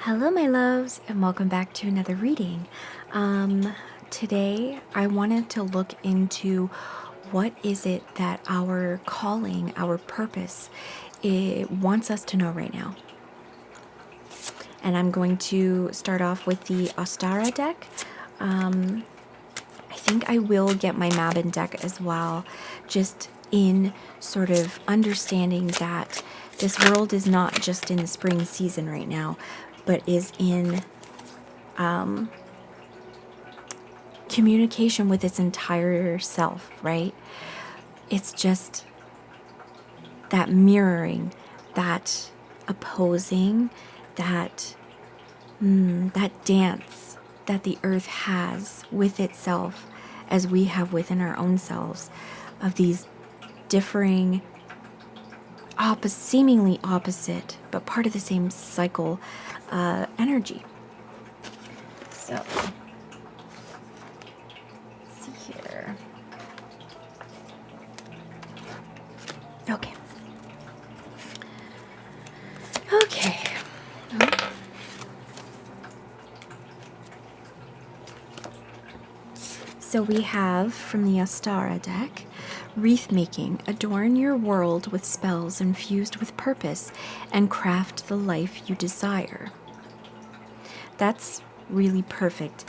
Hello my loves, and welcome back to another reading. Today I wanted to look into what is it that our calling, our purpose, it wants us to know right now. And I'm going to start off with the Ostara deck. I think I will get my Mabin deck as well, just in sort of understanding that this world is not just in the spring season right now, but is in communication with its entire self, right? It's just that mirroring, that opposing, that dance that the earth has with itself, as we have within our own selves, of these differing, seemingly opposite, but part of the same cycle energy. So, let's see here. Okay. So we have from the Ostara deck, wreath making, adorn your world with spells infused with purpose and craft the life you desire. That's really perfect.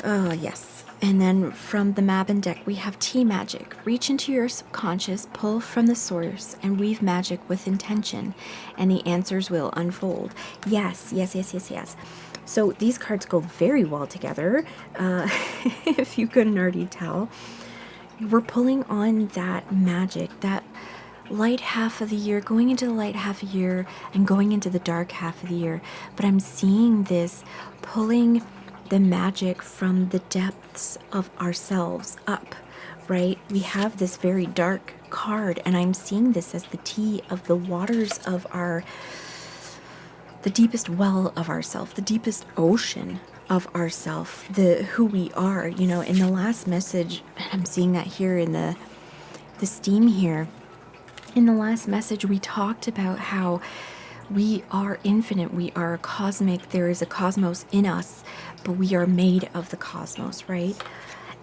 Oh, yes. And then from the Mabin deck, we have tea magic. Reach into your subconscious, pull from the source, and weave magic with intention, and the answers will unfold. Yes. So these cards go very well together, if you couldn't already tell. We're pulling on that magic, that light half of the year, going into the light half of the year and going into the dark half of the year. But I'm seeing this pulling the magic from the depths of ourselves up, right? We have this very dark card, and I'm seeing this as the tea of the waters of the deepest well of ourself, the deepest ocean of ourself, who we are. You know, in the last message, I'm seeing that here in the steam here. In the last message, we talked about how we are infinite, we are cosmic, there is a cosmos in us, but we are made of the cosmos, right?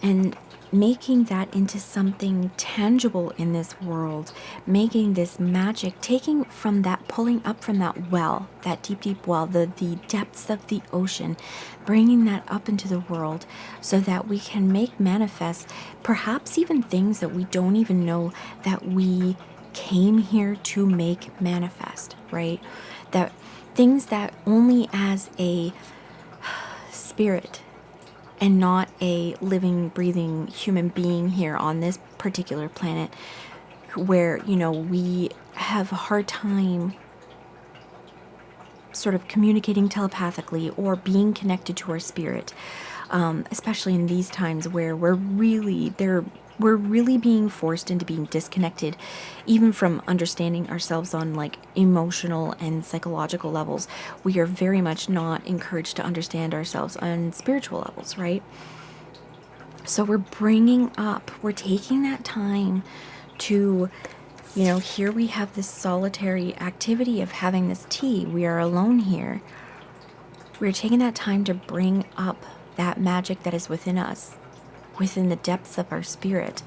And making that into something tangible in this world, making this magic, taking from that, pulling up from that well, that deep well, the depths of the ocean, bringing that up into the world so that we can make manifest perhaps even things that we don't even know that we came here to make manifest, right? That things that only as a spirit and not a living, breathing human being here on this particular planet, where, you know, we have a hard time sort of communicating telepathically or being connected to our spirit, especially in these times where we're really being forced into being disconnected, even from understanding ourselves on like emotional and psychological levels. We are very much not encouraged to understand ourselves on spiritual levels, right? So we're taking that time to, you know, here we have this solitary activity of having this tea. We are alone here. We're taking that time to bring up that magic that is within us, within the depths of our spirit,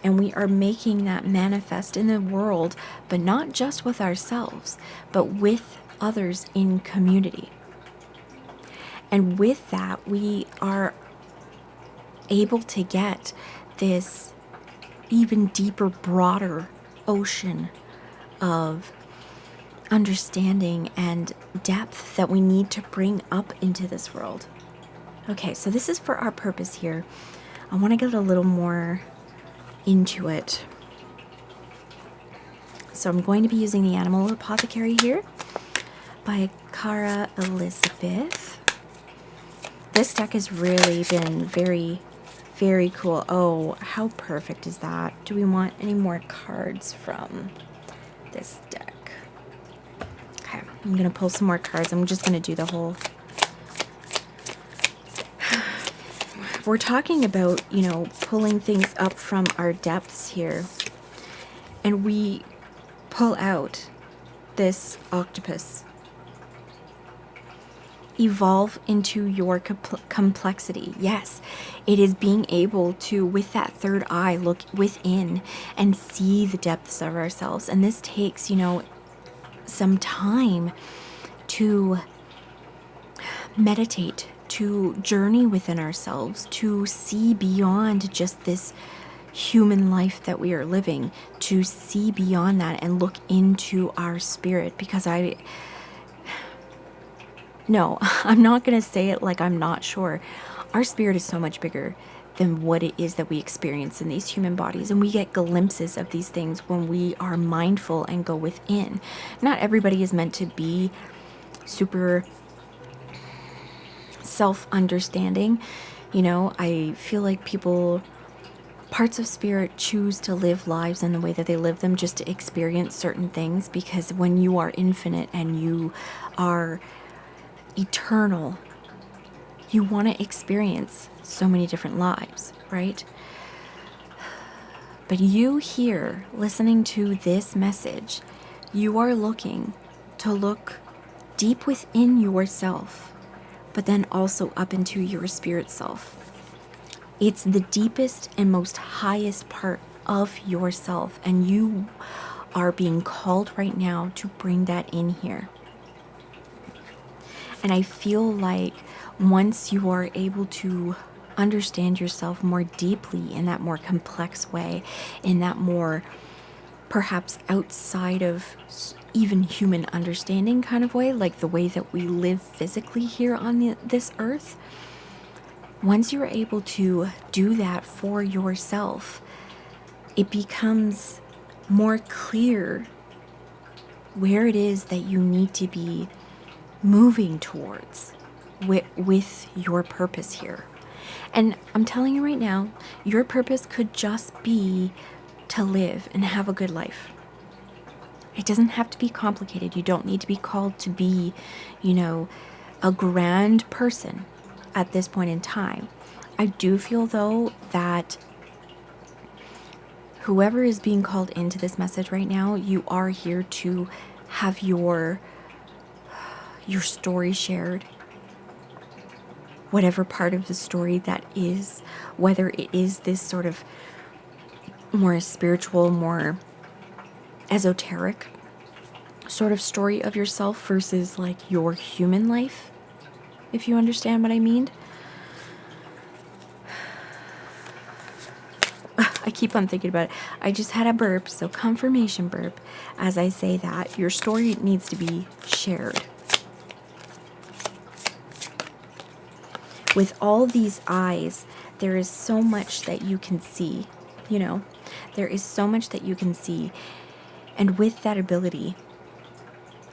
and we are making that manifest in the world, but not just with ourselves, but with others in community. And with that, we are able to get this even deeper, broader ocean of understanding and depth that we need to bring up into this world. Okay, so this is for our purpose here. I want to get a little more into it. So I'm going to be using the Animal Apothecary here by Cara Elizabeth. This deck has really been very, very cool. Oh, how perfect is that? Do we want any more cards from this deck? Okay, I'm going to pull some more cards. I'm just going to do the whole... We're talking about, you know, pulling things up from our depths here. And we pull out this octopus. evolve into your complexity. Yes, it is being able to, with that third eye, look within and see the depths of ourselves. And this takes, some time to meditate, to journey within ourselves, to see beyond just this human life that we are living, to see beyond that and look into our spirit. Because no, I'm not going to say it like I'm not sure. Our spirit is so much bigger than what it is that we experience in these human bodies. And we get glimpses of these things when we are mindful and go within. Not everybody is meant to be super self-understanding. I feel like parts of spirit choose to live lives in the way that they live them, just to experience certain things. Because when you are infinite and you are eternal, you want to experience so many different lives, right? But you here, listening to this message, you are looking to look deep within yourself, but then also up into your spirit self. It's the deepest and most highest part of yourself, and you are being called right now to bring that in here. And I feel like once you are able to understand yourself more deeply in that more complex way, in that more perhaps outside of even human understanding kind of way, like the way that we live physically here on this earth, once you're able to do that for yourself, it becomes more clear where it is that you need to be moving towards with your purpose here. And I'm telling you right now, your purpose could just be to live and have a good life. It doesn't have to be complicated. You don't need to be called to be, a grand person at this point in time. I do feel, though, that whoever is being called into this message right now, you are here to have your story shared. Whatever part of the story that is, whether it is this sort of more spiritual, more esoteric sort of story of yourself versus like your human life, if you understand what I mean. I keep on thinking about it. I just had a burp, so confirmation burp. As I say that, your story needs to be shared. With all these eyes, there is so much that you can see, There is so much that you can see. And with that ability,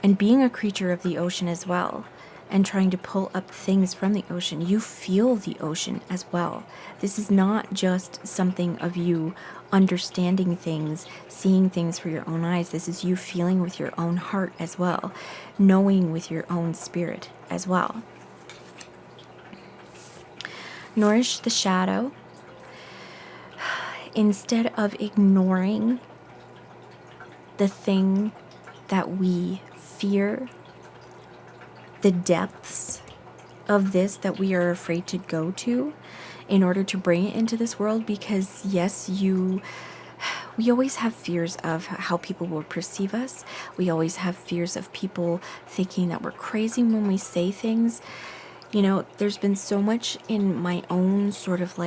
and being a creature of the ocean as well, and trying to pull up things from the ocean, you feel the ocean as well. This is not just something of you understanding things, seeing things for your own eyes. This is you feeling with your own heart as well, knowing with your own spirit as well. Nourish the shadow. Instead of ignoring the thing that we fear, the depths of this that we are afraid to go to in order to bring it into this world, because yes, we always have fears of how people will perceive us. We always have fears of people thinking that we're crazy when we say things. There's been so much in my own sort of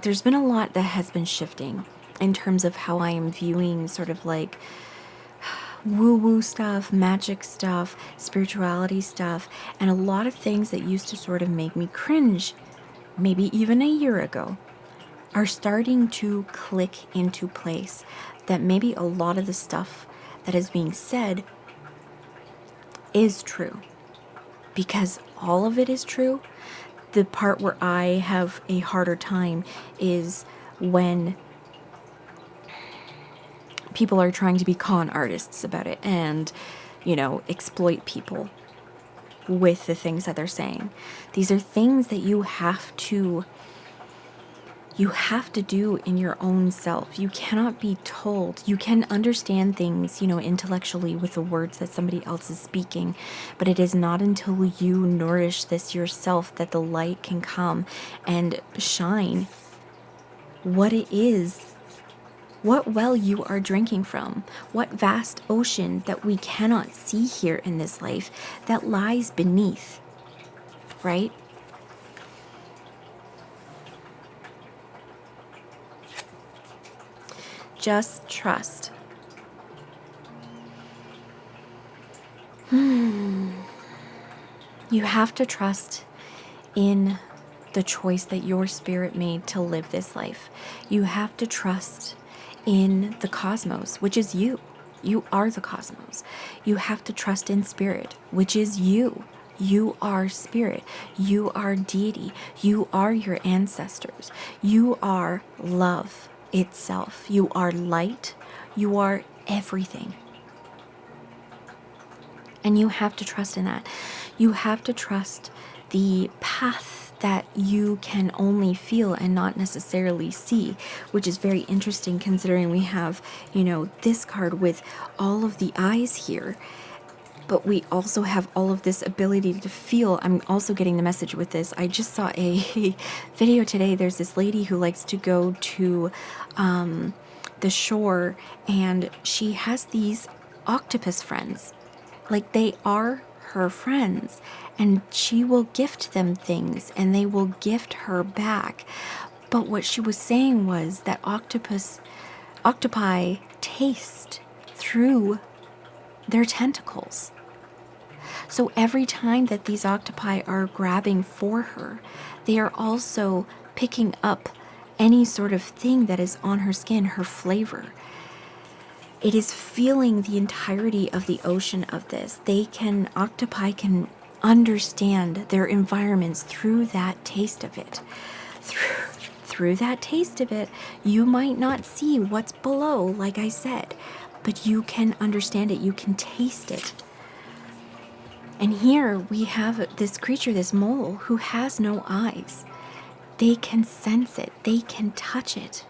there's been a lot that has been shifting in terms of how I am viewing sort of like woo-woo stuff, magic stuff, spirituality stuff, and a lot of things that used to sort of make me cringe, maybe even a year ago, are starting to click into place. That maybe a lot of the stuff that is being said is true. Because all of it is true. The part where I have a harder time is when people are trying to be con artists about it and, exploit people with the things that they're saying. These are things that you have to you have to do in your own self. You cannot be told. You can understand things, intellectually with the words that somebody else is speaking, but it is not until you nourish this yourself that the light can come and shine what it is, what well you are drinking from, what vast ocean that we cannot see here in this life that lies beneath, right? Just trust. You have to trust in the choice that your spirit made to live this life. You have to trust in the cosmos, which is you. You are the cosmos. You have to trust in spirit, which is you. You are spirit. You are deity. You are your ancestors. You are love itself. You are light. You are everything. And you have to trust in that. You have to trust the path that you can only feel and not necessarily see, which is very interesting considering we have, this card with all of the eyes here. But we also have all of this ability to feel. I'm also getting the message with this. I just saw a video today. There's this lady who likes to go to the shore, and she has these octopus friends. Like, they are her friends, and she will gift them things, and they will gift her back. But what she was saying was that octopi taste through their tentacles. So every time that these octopi are grabbing for her, they are also picking up any sort of thing that is on her skin, her flavor. It is feeling the entirety of the ocean of this. Octopi can understand their environments through that taste of it. Through that taste of it, you might not see what's below, like I said, but you can understand it, you can taste it. And here we have this creature, this mole, who has no eyes. They can sense it, they can touch it.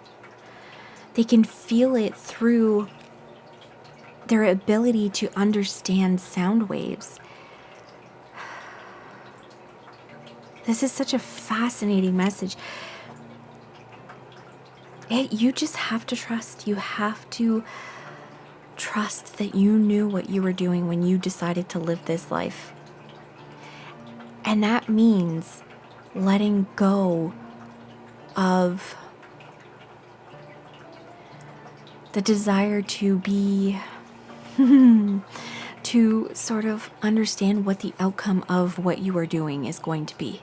They can feel it through their ability to understand sound waves. This is such a fascinating message. You just have to trust. You have to trust that you knew what you were doing when you decided to live this life. And that means letting go of the desire to be to sort of understand what the outcome of what you are doing is going to be.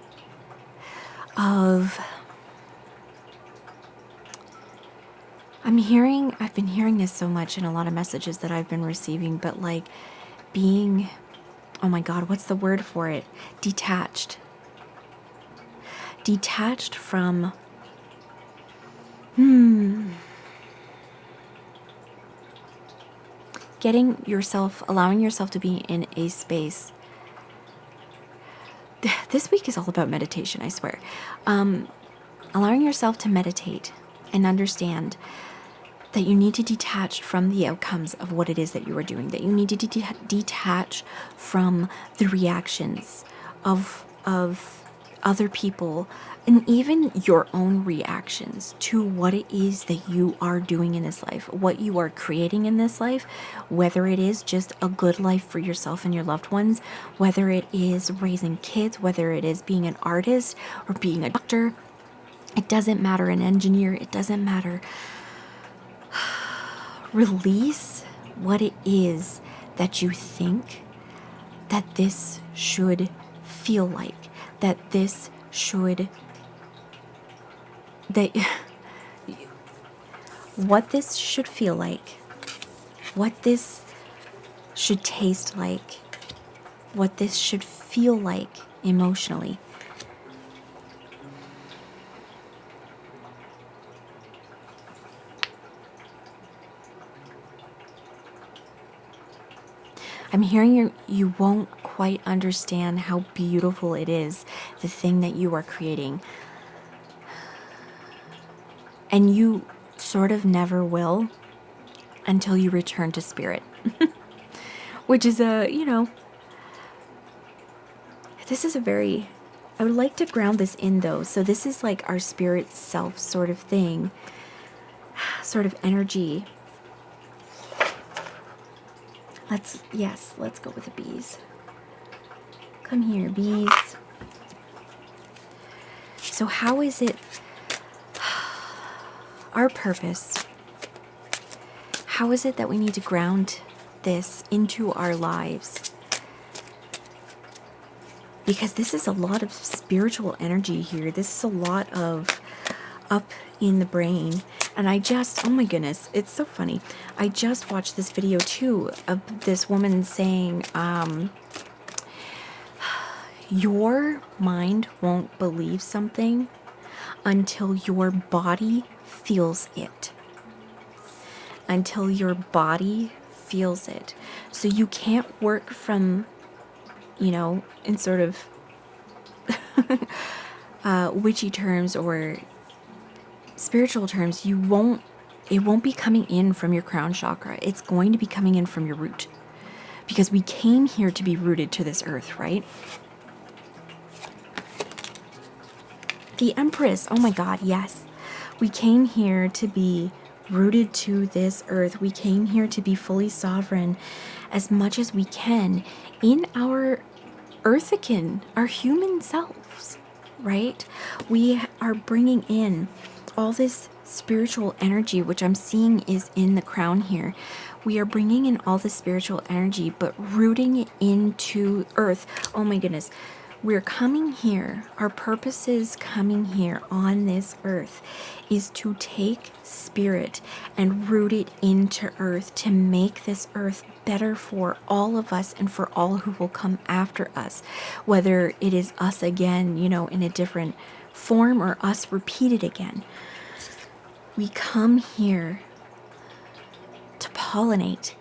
I've been hearing this so much in a lot of messages that I've been receiving, but like being, oh my God, what's the word for it? Detached from, allowing yourself to be in a space. This week is all about meditation, I swear. Allowing yourself to meditate and understand that you need to detach from the outcomes of what it is that you are doing, that you need to detach from the reactions of other people, and even your own reactions to what it is that you are doing in this life, what you are creating in this life, whether it is just a good life for yourself and your loved ones, whether it is raising kids, whether it is being an artist or being a doctor. It doesn't matter, an engineer, it doesn't matter. Release what it is that you think that this should feel like, what this should feel like, what this should taste like, what this should feel like emotionally. I'm hearing you won't quite understand how beautiful it is, the thing that you are creating. And you sort of never will until you return to spirit. Which is this is a very, I would like to ground this in though. So this is like our spirit self sort of thing, sort of energy. Let's go with the bees. Come here, bees. So how is it our purpose? How is it that we need to ground this into our lives? Because this is a lot of spiritual energy here. This is a lot of up in the brain. And oh my goodness, it's so funny. I just watched this video too of this woman saying, your mind won't believe something until your body feels it. Until your body feels it. So you can't work from, in sort of witchy terms or spiritual terms, it won't be coming in from your crown chakra. It's going to be coming in from your root. Because we came here to be rooted to this earth, right? The Empress, oh my God, yes. We came here to be rooted to this earth. We came here to be fully sovereign as much as we can in our earthican, our human selves, right? We are bringing in all this spiritual energy, which I'm seeing is in the crown here. We are bringing in all the spiritual energy, but rooting it into earth. Oh my goodness. We're coming here. Our purpose is coming here on this earth is to take spirit and root it into earth to make this earth better for all of us and for all who will come after us, whether it is us again, in a different form or us repeated again. We come here to pollinate,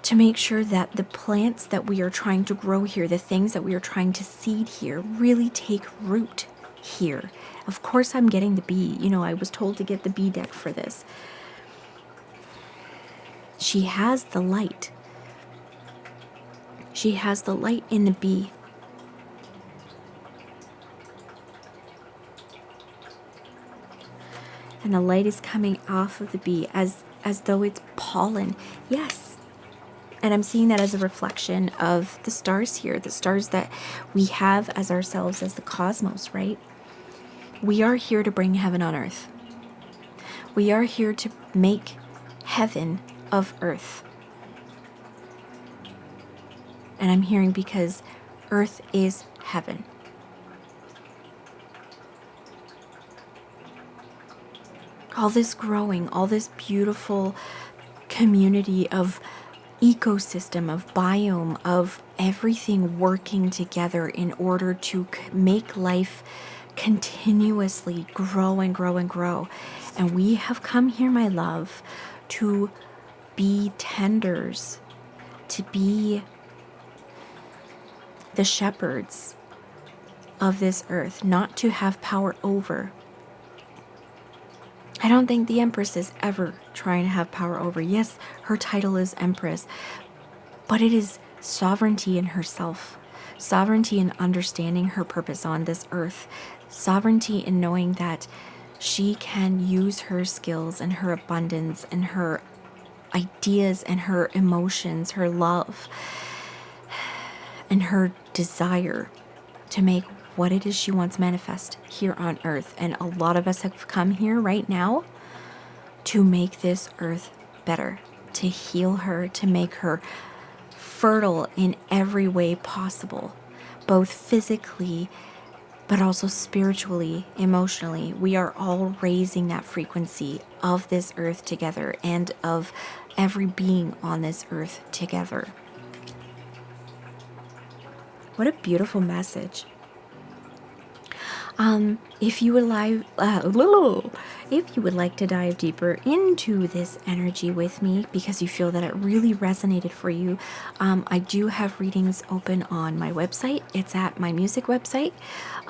to make sure that the plants that we are trying to grow here, the things that we are trying to seed here, really take root here. Of course, I'm getting the bee. I was told to get the bee deck for this. She has the light. She has the light in the bee. And the light is coming off of the bee as though it's pollen. Yes. And I'm seeing that as a reflection of the stars here, the stars that we have as ourselves, as the cosmos, right? We are here to bring heaven on earth. We are here to make heaven of earth. And I'm hearing because earth is heaven. All this growing, all this beautiful community of ecosystem, of biome, of everything working together in order to make life continuously grow and grow and grow. And we have come here, my love, to be tenders, to be the shepherds of this earth, not to have power over. I don't think the Empress is ever trying to have power over. Yes, her title is Empress, but it is sovereignty in herself, sovereignty in understanding her purpose on this earth, sovereignty in knowing that she can use her skills and her abundance and her ideas and her emotions, her love and her desire to make what it is she wants manifest here on earth. And a lot of us have come here right now to make this earth better, to heal her, to make her fertile in every way possible, both physically, but also spiritually, emotionally. We are all raising that frequency of this earth together and of every being on this earth together. What a beautiful message. If you would like to dive deeper into this energy with me because you feel that it really resonated for you, I do have readings open on my website. It's at my music website.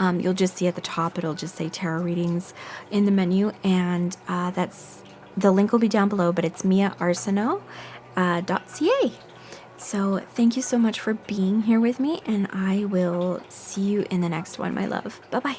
You'll just see at the top, it'll just say tarot readings in the menu, and the link will be down below, but it's miaarsenault.ca. So thank you so much for being here with me, and I will see you in the next one, my love. Bye-bye.